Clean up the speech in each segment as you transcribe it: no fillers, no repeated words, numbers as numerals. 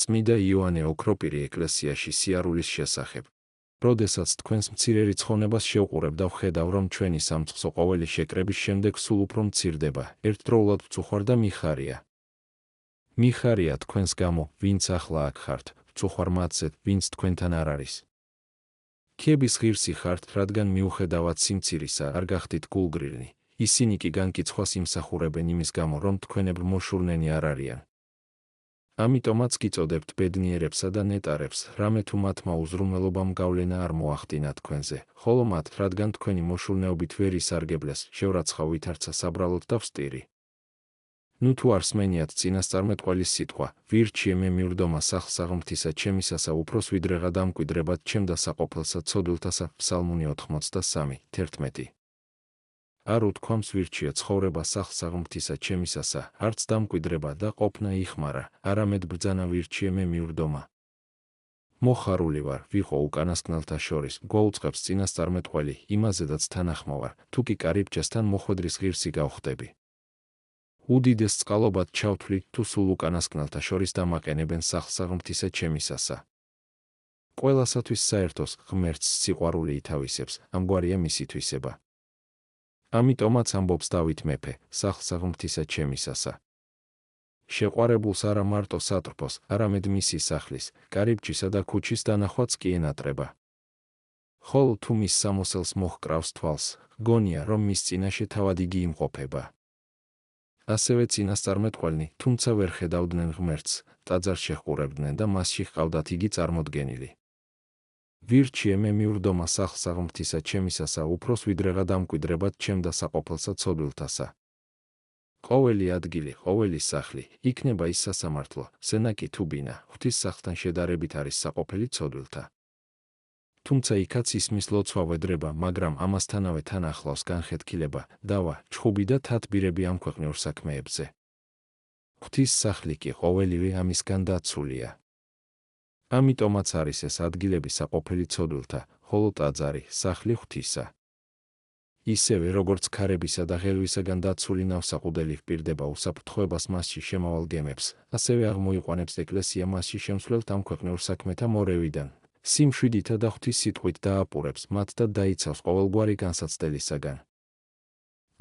წმიდა იოანე ოქროპირი ეკლესიაში სიარულის შესახებ. როდესაც თქვენს მცირე რიცხოვნებას შევყურებ და ვხედავ, რომ ჩვენი სამწყსო ყოველი შეკრების შემდეგ სულ უფრო მცირდება, ერთდროულად ვწუხარ და მიხარია. მიხარია თქვენს გამო, ვინც ახლა აქ ხართ, ვწუხარ მათზე, ვინც თქვენთან არ არის. ქების ღირსი ხართ, რადგან მიუხედავად სიმცირისა არ გახდით გულგრილნი. ისინი კი განკიცხვას იმსახურებენ იმის გამო, რომ თქვენებრ მოშურნენი არ არიან. ამიტომაც გიწოდებთ ბედნიერებსა და ნეტარებს, რამე თუ მათმა უზრუნველობამ გავლენა არ მოახდინა თქვენზე, ხოლო მათ, რადგან თქვენი მოშურნეობით ვერ ისარგებლეს, შევრაცხავ ვითარცა საბრალოდ და ვსტირი. ნუ თუ არ სმენიათ წინასწარმეტყველის სიტყვა, ვირჩიე მე მივრდომა სახლ-საღმრთისა ჩემისასა უფროს ვიდრეღა დამკვიდრებად ჩემ და საყოფელსა ცოდვილთასა, ფსალმუნი 83:11. არ უთქვამს ვირჩიე ცხოვრება სახლ-საღმრთისა ჩემისასა, არც დამკვიდრება და ყოფნა იხმარა, არამედ ბრძანა ვირჩიე მე მივრდომა. მოხარული ვარ, ვიყო უკანასკნელთა შორის, გვაუწყებს წინასწარმეტყველი, იმაზედაც თანახმოვარ, თუ კი კარიბჭესთან მოხვედრის ღირსი გავხდები. უდიდეს წყალობად ჩავთვლი, თუ სულ უკანასკნელთა შორის დამაყენებენ სახლ-საღმრთისა ჩემისასა. ყველასათვის საერთოს ღმერთს სიყვარული ითავისებს, ამგვარია მისი თვისება. ამიტომაც ამბობს დავით მეფე, სახლ-საღმრთისა ჩემისასა. შეყვარებულს არა მარტო სატრფოს, არამედ მისი სახლის, კარიბჭისა და ქუჩის დანახვაც კი ენატრება. ხოლო თუ მის სამოსელს მოჰკრავს თვალს, გონია, რომ მის წინაშე თავად იგი იმყოფება. ასევე წინასწარმეტყველნი, თუმცა ვერ ხედავდნენ ღმერთს, ტაძარს შეჰყურებდნენ და მასში ჰყავდათ იგი წარმოდგენილი. ვირჩიე მე მივრდომა სახლ-საღმრთისა ჩემისასა უფროს ვიდრეღა დამკვიდრებად ჩემ და საყოფელსა ცოდვილთასა. ყოველი ადგილი, ყოველი სახლი, იქნება ის სასამართლო, სენაკი თუ ბინა, ღვთის სახლთან შედარებით არის საყოფელი ცოდვილთა. თუმცა იქაც ისმის ლოცვა ვედრება, მაგრამ ამასთანავე თან ახლავს განხეთქილება, დავა, ჩხუბი და თათბირები ამ ქვეყნიურ საქმეებზე. ღვთის სახლი კი ყოველივე ამისგან დაცულია. ამიტომაც არის ეს ადგილები საყოფელი ცოდვილთა, ხოლო ტაძარი, სახლი ღვთისა. ისევე როგორც ქარებისა და ღელვისაგან დაცული ნავსაყუდელი ჰპირდება უსაფრთხოებას მასში შემავალ გემებს, ასევე აღმოიყვანებს ეკლესია მასში შემსვლელთ ამ ქვეყნიურ საქმეთა მორევიდან. სიმშვიდითა და ღვთის სიტყვით დააპურებს მათ და დაიცავს ყოველგვარი განსაცდელისაგან.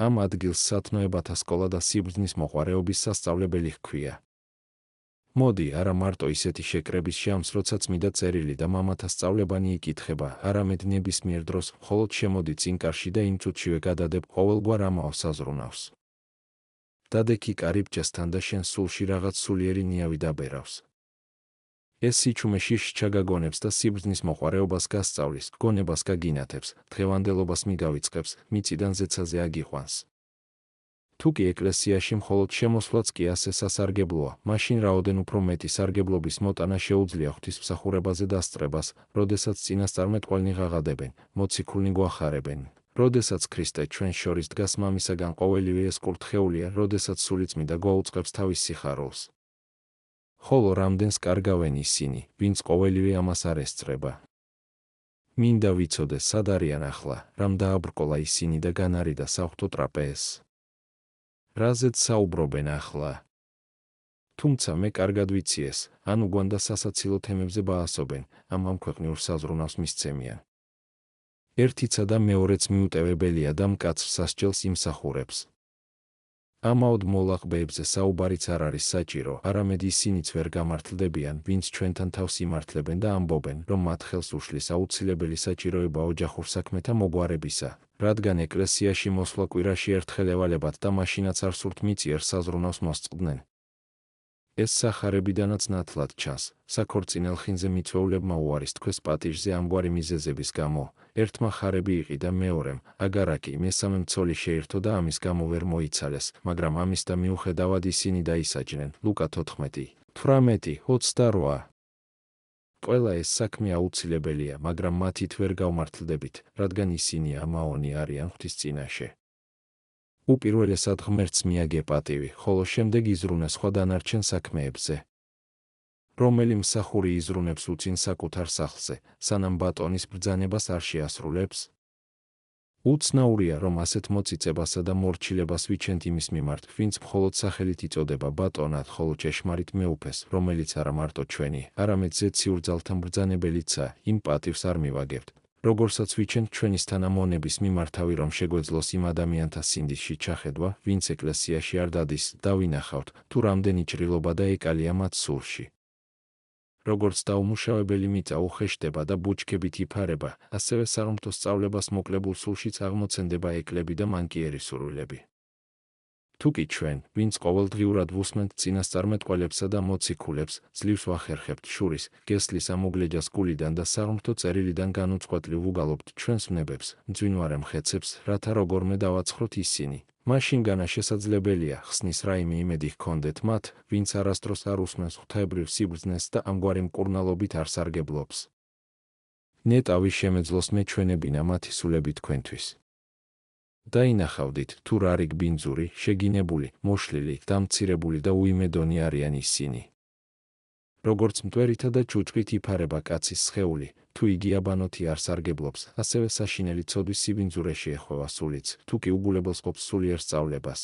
ამ ადგილს სათნოებათა სკოლა და სიბრძნის მოყვარეობის სასწავლებელი ჰქვია. მოდი, არა მარტო ისეთი შეკრების შეამს, როცა წმიდა წერილი და მამათა სწავლებანი იკითხება, არამედ ნებისმიერ დროს, მხოლოდ შემოდი წინკარში და იმ წუთშივე გადადებ ყოველგვარ ამაო საზრუნავს. დადექი კარიბჭესთან და შენ სულში რაღაც სულიერი ნიავი დაბერავს. ეს სიჩუმე შიშს ჩაგაგონებს და სიბრძნის მოყვარეობას გასწავლის, გონებას გაგინათებს, დღევანდელობას მიგავიწყებს, მიწიდან ზეცაზე აგიყვანს. თუ კი ეკლესიაში მხოლოდ შემოსვლაც კი ასე სასარგებლოა, მაშინ რაოდენ უფრო მეტი სარგებლობის მოტანა შეუძლია ღვთისმსახურებაზე დასწრებას, როდესაც წინასწარმეტყველნი ღაღადებენ, მოციქულნი გვახარებენ. როდესაც ქრისტე ჩვენ შორის დგას მამისაგან ყოველივე ეს კურთხეულია, როდესაც სულიწმიდა გვაუწყებს თავის სიხარულს. ხოლო რამდენს კარგავენ ისინი, ვინც ყოველივე ამას არ ესწრება. მინდა ვიცოდე, სად არიან ახლა, რამ დააბრკოლა ისინი და განარიდა საღვთო ტრაპეზს. რაზეც საუბრობენ ახლა. თუმცა მე კარგად ვიცი ეს, ანუ გვანდა სასაცილო თემებზე ბაასობენ, ამ ქვეყნიურ საზრუნავს მისცემიან. ერთიცა და მეორეც მიუტევებელია და მკაცრ სასჯელს იმსახურებს. ამაოდ მოლაყბეებზე საუბარიც არ არის საჭირო, არამედ ისინიც ვერ გამართლდებიან, ვინც ჩვენთან თავს იმართლებენ და ამბობენ, რომ მათ ხელს უშლის აუცილებელი საჭიროება ოჯახურ საქმეთა მოგვარებისა, რადგან ეკლესიაში მოსვლა კვირაში ერთხელ ევალებათ და მაშინაც არ სურთ მიწიერ საზრუნავს მოსწყდნენ. ეს სახარებიდანაც ნათლად ჩანს, საქორწინელ ხინზე მიწვეულებმა უარის თქვეს პატიჟზე ამგვარი მიზეზების გამო, ერთმა ხარები იყიდა მეორემ, აგარაკი მესამემ ცოლი შეირთო და ამის გამო ვერ მოიცალეს, მაგრამ ამის და მიუხედავად ისინი დაისაჯნენ. ლუკა 14:18-28. ყველა ეს საქმე აუცილებელია, მაგრამ მათით ვერ გავმართლდებით, რადგან ისინი ამაონი არიან ღვთის წინაშე. უპირველესად ღმერთს მიაგე პატივი, ხოლო შემდეგ იზრუნე სხვა დანარჩენ საქმეებზე. რომელი მსახური იზრუნებს უწინ საკუთარ სახლზე, სანამ ბატონის ბრძანებას არ შეასრულებს? უცნაურია, რომ ასეთ მოწიწებასა და მორჩილებას ვიჩენთ იმის მიმართ, ვინც მხოლოდ სახელით იწოდება ბატონად, ხოლო ჭეშმარიტ მეუფეს, რომელიც არა მარტო ჩვენი, არამედ ზეციურ ძალთა მბრძანებელიცაა, იმ პატივს არ მივაგებთ, როგორსაც ვიჩენთ ჩვენის თანამონების მიმართავი, რომ შეგვეძლოს იმ ადამიანთა სინდისში ჩახედვა, ვინც ეკლესიაში არ დადის, და ვინახავთ, თუ რამდენი ჭრილობა და ეკალია მათ სულში. როგორც დაუმუშავებელი მიწა უხეშდება და ბუჩქებით იფარება, ასევე საღმრთო სწავლებას მოკლებულ სულშიც აღმოცენდება ეკლები და მანკიერი სურვილები. თუკი ჩვენ, ვინც ყოველდღიურად ვუსმენთ წინასწარმეტყველებსა და მოციქულებს, ძლივს ვახერხებთ შურის, გესლის ამოგლეჯას გულიდან და საღმრთო წერილიდან განუწყვეტლივ ვუგალობთ ჩვენს ვნებებს, მძვინვარე მხეცებს, რათა როგორმე დავაცხროთ ისინი, მაშინ განა შესაძლებელია ხსნის რაიმე იმედი ჰქონდეთ მათ, ვინც არასდროს არ უსმენს ღვთაებრივ სიბრძნეს და ამგვარი მკურნალობით არ სარგებლობს. ნეტავი შემეძლოს მეჩვენებინა მათი სულები თქვენთვის. დაინახავდით, თუ რა რიგ ბინძური, შეგინებული, მოშლილი, დამცირებული და უიმედონი არიან ისინი. როგორც მტვერითა და ჭუჭყით იფარება კაცის სხეული, თუ იგი აბანოთი არ სარგებლობს, ასევე საშინელი ცოდვის სიბინძურეში ეხვევა სულიც, თუ კი უბულებელს ყოფს სულიერ სწავლებას.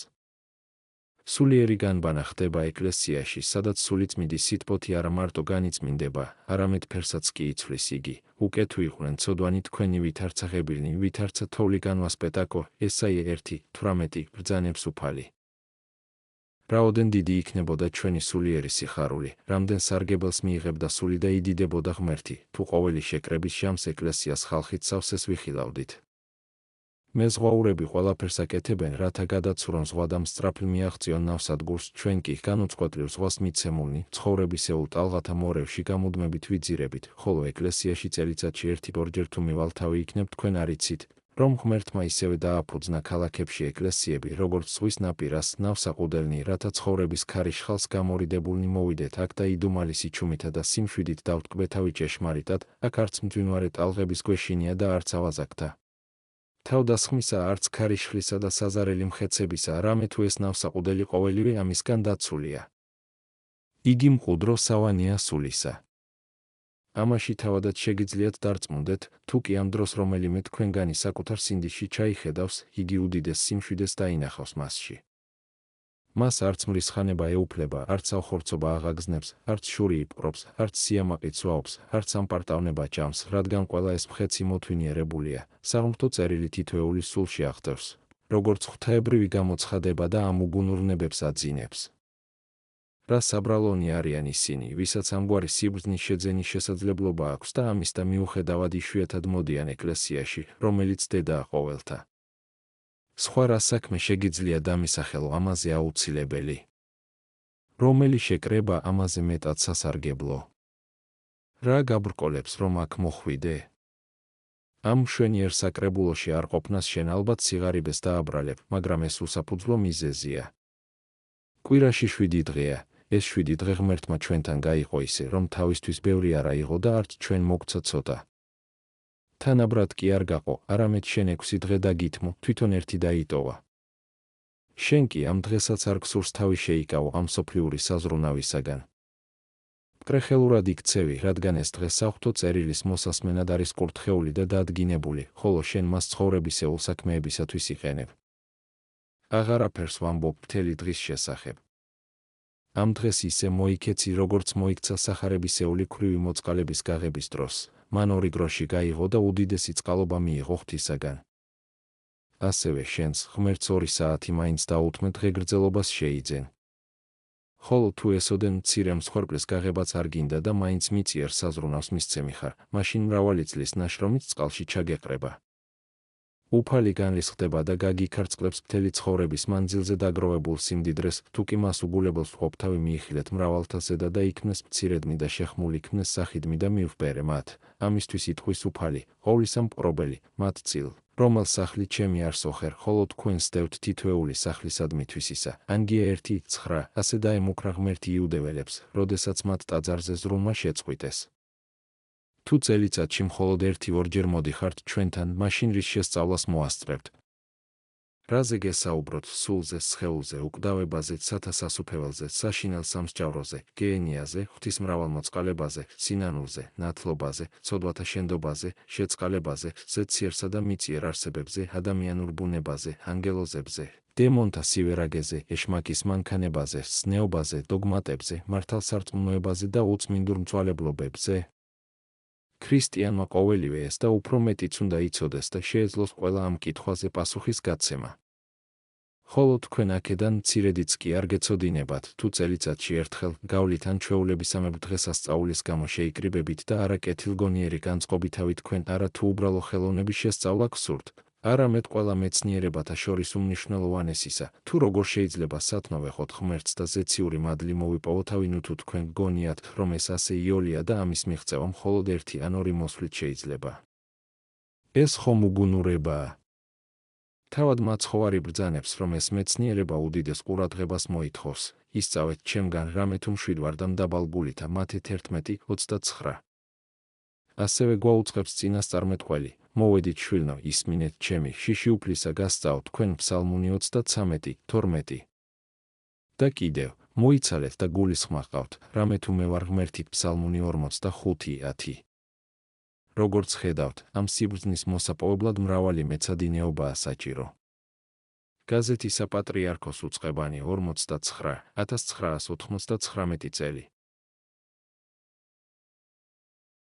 სულიერი განბანა ხდება ეკლესიაში, სადაც სულიწმიდი სიტყვოთი არა მარტო განიწმინდება, არამედ ფერსაც კი იცვლის იგი, უკე თუ იყვნენ ცოდვანი თქვენი ვით არცაღებილნი, ვით არცა თოვლი განვასპეტაკო, ესაია 1:18 ბრძანებს უფალი. რაოდენ დიდი იქნებოდა ჩვენი სულიერი სიხარული, რამდენ სარგებელს მიიღებდა სული და იდიდებოდა ღმერთი, თუ ყოველი შეკრების ჟამს ეკლესიას ხალხით სავსეს ვიხილავდით. მეზღვაურები ყველაფერს აკეთებენ, რათა გადაცურონ ზღვა და მსწრაფლ მიაღწიონ ნავსადგურს, ჩვენ კი განუწყვეტლივ ზღვას მიცემულნი, ცხოვრებისეულ ტალღათა მორევში გამუდმებით ვიძირებით, ხოლო ეკლესიაში წელიწადში 1-2 თუ მივალთავი იქნებ, თქვენ არ იცით, რომ ღმერთმა ისევე დააფუძნა ქალაქებში ეკლესიები, როგორც ზღვის ნაპირას, ნავსაყუდელნი, რათა ცხოვრების ქარიშხალს გამორიდებულნი მოვიდეთ აქ და იდუმალი სიჩუმითა და სიმშვიდით დავთკბეთავი ჭეშმარიტად, აქ არც მძვინვარე ტალღების გვეშინია და არც ავაზაკთა. თავდასხმისა, არც ქარიშხლისა და საზარელი მხეცებისა, რამე თუ ეს ნავსაყუდელი ყოველივე ამისგან დაცულია. იგი მყუდრო სავანია სულისა. ამაში თავადაც შეგიძლიათ დარწმუნდეთ, თუ კი ამ დროს რომელიმე თქვენგანი საკუთარ სინდისში ჩაიხედავს, იგი უდიდეს სიმშვიდეს დაინახავს მასში. მას არც მრისხანება ეუფლება, არც ავხორცობა აღაგზნებს, არც შური იპყრობს, არც სიამაყი ცვაობს, არც ამპარტავნება ჭამს, რადგან ყველა ეს მხეცი მოთვინიერებულია, საღმრთო წერილი თითოეულის სულში აღწერს, როგორც ღვთაებრივი გამოცხადება და ამ უგუნურ ნებებს აძინებს. რა საბრალონი არიან ისინი, ვისაც ამგვარი სიბრძნის შეძენის შესაძლებლობა აქვს და ამის და მიუხედავად იშვიათად მოდიან ეკლესიაში, რომელიც დედაა ყოველთა. სხვა რა საქმე შეგიძლია დამისახელო ამაზე აუცილებელი? რომელი შეკრება ამაზე მეტად სასარგებლო? რა გაბრკოლებს, რომ აქ მოხვიდე? ამ მშვენიერ საკრებულოში არ ყოფნას შენ ალბათ სიღარიბეს დააბრალებ, მაგრამ ეს უსაფუძვლო მიზეზია. კვირაში 7 დღეა. ეს 7 დღე ღმერთმა ჩვენთან გაიყო ისე, რომ თავისთვის ბევრი არ აიღო და არც ჩვენ მოგცა ცოტა. თანაბრად კი არ გაყო, არამედ შენ 6 დღე დაგითმო, თვითონ ერთი დაიტოვა. შენ კი ამ დღესაც არ გსურს თავი შეიკავო ამ სოფლიური საზრუნავისაგან. მკრეხელურად იქცევი, რადგან ეს დღე საღვთო წერილის მოსასმენად არის კურთხეული და დადგინებული, ხოლო შენ მას ცხოვრებისეულ საქმეებისათვის იყენებ. აღარაფერს ვამბობ მთელი დღის შესახებ. ამ დღეს ისე მოიქეცი, როგორც მოიქცა სახარებისეული ქვრივი მოწყალების გაღების დროს, მან 2 გროში გაიღო და უდიდესი წყალობა მიიღო ღვთისაგან. ასევე შენს ღმერთს 2 საათი მაინც დაუთმე დღეგრძელობას შეიძენ. ხოლო თუ ესოდენ მცირე მსხვერპლის გაღებაც არ გინდა და მაინც მიწიერ საზრუნავს მისცემი ხარ, მაშინ მრავალი წლის ნაშრომით წყალში ჩაგეყრება. უფალი განრისხდება და გაგიქარწყლებს მთელი ცხოვრების მანძილზე დაგროვებულ სიმდიდრეს, თუ კი მას უგულებელს ყოფთავი მიიხილეთ მრავალთასედა და იქმნეს მცირედმი და შეხმული იქმნეს სახიდმი და მივჰბერე მათ, ამისთვის იტყვის უფალი, ყოვლისა მპყრობელი, მათ წილ, რომელ სახლი ჩემი არ სოხერ, ხოლო თქვენ სდევთ თითოეული სახლისადმი თვისისა. ანგია 1:9, ასე დაემუქრა ღმერთი იუდეველებს, როდესაც მათ ტაძარზე ზრუნვა შეწყვიტეს. თუ წელიწადში მხოლოდ 1-2 ჯერ მოდიხართ ჩვენთან, მაშინ რის შესწავლას მოასწრებთ? რაზე გესაუბროთ, სულზე, სხეულზე, უკვდავებაზე, სათა სასუფეველზე, საშინელ სამსჯავროზე, გეენიაზე, ღვთისმრავალმოწყალებაზე, სინანულზე, ნათლობაზე, ცოდვათა შენდობაზე, შეწყალებაზე, ზეციერსა და მიწიერ არსებებზე, ადამიანურ ბუნებაზე, ანგელოზებზე, დემონთა სივერაგეზე, ეშმაკის მანქანებაზე, სნეობაზე, დოგმატებზე, მართალსარწმუნოებაზე და უწმინდურ მწვალებლობებზე. ქრისტიანმა ყოველივე ეს და უფრო მეტიც უნდა იცოდეს და შეეძლოს ყველა ამ კითხვაზე პასუხის გაცემა. ხოლო თქვენ აქედან მცირედიც კი არ გეცოდინებათ, თუ წელიწადში ერთხელ გავლით ან ჩვეულებისამებრ დღესასწაულის გამო შეიკრიბებით და არა კეთილგონიერი განწყობითავი თქვენ არა თუ უბრალო ხელოვნების შესწავლა გსურთ, არამედ ყველა მეცნიერებათა შორის უმნიშვნელოვანესისა, თუ როგორ შეიძლება სათნო ვეხოთ ღმერთს და ზეციური მადლი მოვიპოვოთ ავინუ თუ თქვენ გგონიათ, რომ ეს ასე იოლია და ამის მიღწევა მხოლოდ ერთი ან ორი მოსვლით შეიძლება. ეს ხომ უგუნურებაა. თავად მაცხოვარი ბრძანებს, რომ ეს მეცნიერება უდიდეს ყურადღებას მოითხოვს, ისწავეთ ჩემგან რამე თუ მშვიდ და მდაბალ გულითა მათე 11:29. ასევე გვაუწყებს წინასწარმეტყველი, მოვედით შვილნო, ისმინეთ ჩემი, შიში უფლისა გასწავთ თქვენ ფსალმუნი 33:12. და კიდევ, მოიცალეთ და გულისხმა ჰყავთ, რამე თუ მე ვარ ღმერთი ფსალმუნი 45:10. როგორც ხედავთ, ამ სიბრძნის მოსაპოვებლად მრავალი მეცადინეობაა საჭირო. გაზეთი საპატრიარქოს უწყებანი 49/1999 წელი.